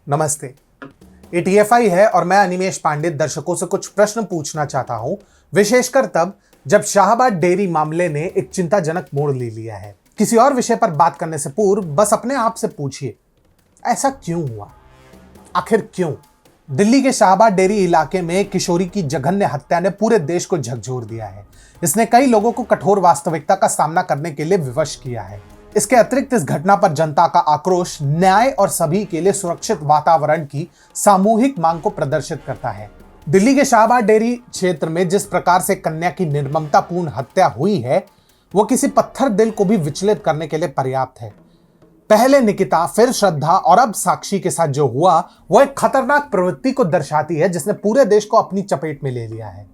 नमस्ते। ये टीएफआई है और मैं अनिमेश पांडे दर्शकों से कुछ प्रश्न पूछना चाहता हूं, विशेषकर तब जब शाहाबाद डेयरी मामले ने एक चिंताजनक मोड़ ले लिया है। किसी और विषय पर बात करने से पूर्व बस अपने आप से पूछिए, ऐसा क्यों हुआ? आखिर क्यों? दिल्ली के शाहाबाद डेयरी इलाके में किशोरी की जघन्य हत्या ने पूरे देश को झकझोर दिया है। इसने कई लोगों को कठोर वास्तविकता का सामना करने के लिए विवश किया है। इसके अतिरिक्त इस घटना पर जनता का आक्रोश न्याय और सभी के लिए सुरक्षित वातावरण की सामूहिक मांग को प्रदर्शित करता है। दिल्ली के शाहाबाद डेयरी क्षेत्र में जिस प्रकार से कन्या की निर्ममतापूर्ण हत्या हुई है, वो किसी पत्थर दिल को भी विचलित करने के लिए पर्याप्त है। पहले निकिता, फिर श्रद्धा और अब साक्षी के साथ जो हुआ, वो एक खतरनाक प्रवृत्ति को दर्शाती है जिसने पूरे देश को अपनी चपेट में ले लिया है।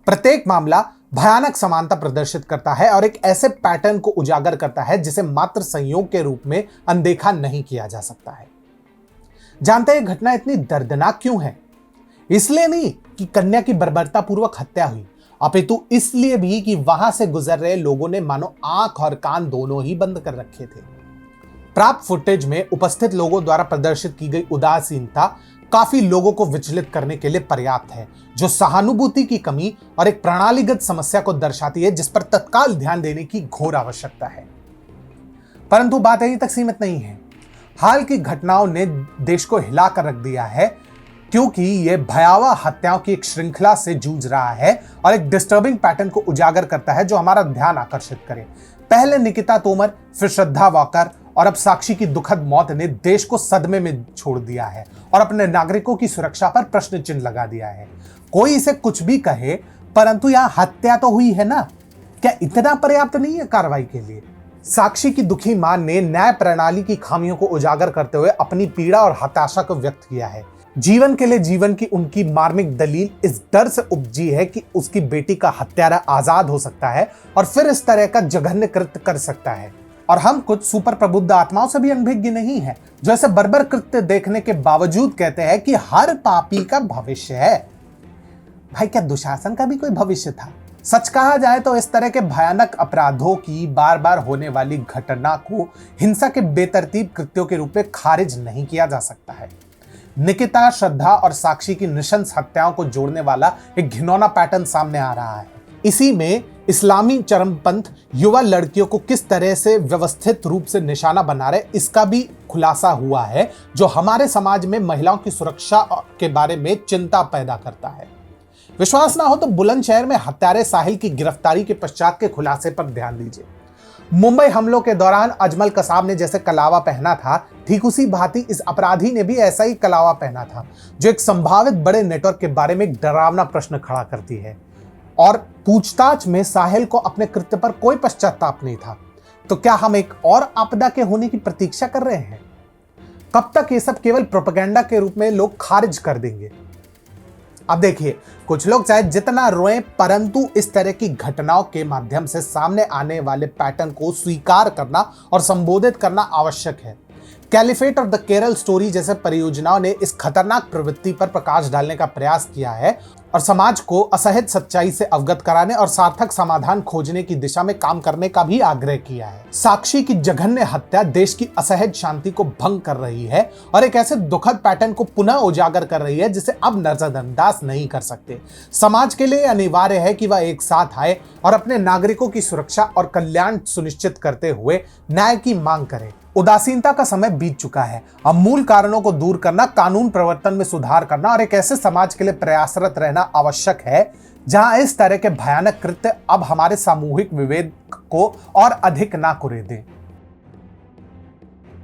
प्रत्येक मामला भयानक समानता प्रदर्शित करता है और एक ऐसे पैटर्न को उजागर करता है जिसे मात्र संयोग के रूप में अनदेखा नहीं किया जा सकता है। जानते हैं घटना इतनी दर्दनाक क्यों है? इसलिए नहीं कि कन्या की बर्बरतापूर्वक हत्या हुई, अपितु इसलिए भी कि वहां से गुजर रहे लोगों ने मानो आंख और कान दोनों ही बंद कर रखे थे। प्राप्त फुटेज में उपस्थित लोगों द्वारा प्रदर्शित की गई उदासीनता काफी लोगों को विचलित करने के लिए पर्याप्त है, जो सहानुभूति की कमी और एक प्रणालीगत समस्या को दर्शाती है जिस पर तत्काल ध्यान देने की घोर आवश्यकता है। परंतु बात यहीं तक सीमित नहीं है। हाल की घटनाओं ने देश को हिलाकर रख दिया है, क्योंकि यह भयावह हत्याओं की एक श्रृंखला से जूझ रहा है और एक डिस्टर्बिंग पैटर्न को उजागर करता है जो हमारा ध्यान आकर्षित करे। पहले निकिता तोमर, फिर श्रद्धा वाकर और अब साक्षी की दुखद मौत ने देश को सदमे में छोड़ दिया है और अपने नागरिकों की सुरक्षा पर प्रश्न चिन्ह लगा दिया है। कोई इसे कुछ भी कहे, परंतु यहां हत्या तो हुई है ना? क्या इतना पर्याप्त नहीं है कार्रवाई के लिए? साक्षी की दुखी मां ने न्याय प्रणाली की खामियों को उजागर करते हुए अपनी पीड़ा और हताशा को व्यक्त किया है। जीवन के लिए जीवन की उनकी मार्मिक दलील इस डर से उपजी है कि उसकी बेटी का हत्यारा आजाद हो सकता है और फिर इस तरह का जघन्य कृत्य कर सकता है। और हम कुछ सुपर प्रबुद्ध आत्माओं से भी अनभिज्ञ नहीं है, जो ऐसे बर्बर कृत्य देखने के बावजूद कहते हैं कि हर पापी का भविष्य है। भाई, क्या दुशासन का भी कोई भविष्य था? सच कहा जाए तो इस तरह के भयानक अपराधों की बार बार होने वाली घटना को हिंसा के बेतरतीब कृत्यों के रूप में खारिज नहीं किया जा सकता है। निकिता, श्रद्धा और साक्षी की नृशंस हत्याओं को जोड़ने वाला एक घिनौना पैटर्न सामने आ रहा है। इसी में इस्लामी चरमपंथ युवा लड़कियों को किस तरह से व्यवस्थित रूप से निशाना बना रहे, इसका भी खुलासा हुआ है, जो हमारे समाज में महिलाओं की सुरक्षा के बारे में चिंता पैदा करता है। विश्वास ना हो तो बुलंदशहर में हत्यारे साहिल की गिरफ्तारी के पश्चात के खुलासे पर ध्यान दीजिए। मुंबई हमलों के दौरान अजमल कसाब ने जैसे कलावा पहना था, ठीक उसी भांति इस अपराधी ने भी ऐसा ही कलावा पहना था, जो एक संभावित बड़े नेटवर्क के बारे में एक डरावना प्रश्न खड़ा करती है। और पूछताछ में साहिल को अपने कृत्य पर कोई पश्चाताप नहीं था। तो क्या हम एक और आपदा के होने की प्रतीक्षा कर रहे हैं? कब तक ये सब केवल प्रोपेगेंडा के रूप में लोग खारिज कर देंगे? अब देखिए, कुछ लोग चाहे जितना रोएं, परंतु इस तरह की घटनाओं के माध्यम से सामने आने वाले पैटर्न को स्वीकार करना और संबोधित करना आवश्यक है। कैलिफेट और द केरल स्टोरी जैसे परियोजनाओं ने इस खतरनाक प्रवृत्ति पर प्रकाश डालने का प्रयास किया है और समाज को असहज सच्चाई से अवगत कराने और सार्थक समाधान खोजने की दिशा में काम करने का भी आग्रह किया है। साक्षी की जघन्य हत्या देश की असहज शांति को भंग कर रही है और एक ऐसे दुखद पैटर्न को पुनः उजागर कर रही है जिसे अब नजरअंदाज नहीं कर सकते। समाज के लिए अनिवार्य है कि वह एक साथ आए और अपने नागरिकों की सुरक्षा और कल्याण सुनिश्चित करते हुए न्याय की मांग करे। उदासीनता का समय बीत चुका है। अब मूल कारणों को दूर करना, कानून प्रवर्तन में सुधार करना और एक ऐसे समाज के लिए प्रयासरत रहना आवश्यक है जहां इस तरह के भयानक कृत्य अब हमारे सामूहिक विवेक को और अधिक ना कुरेदें।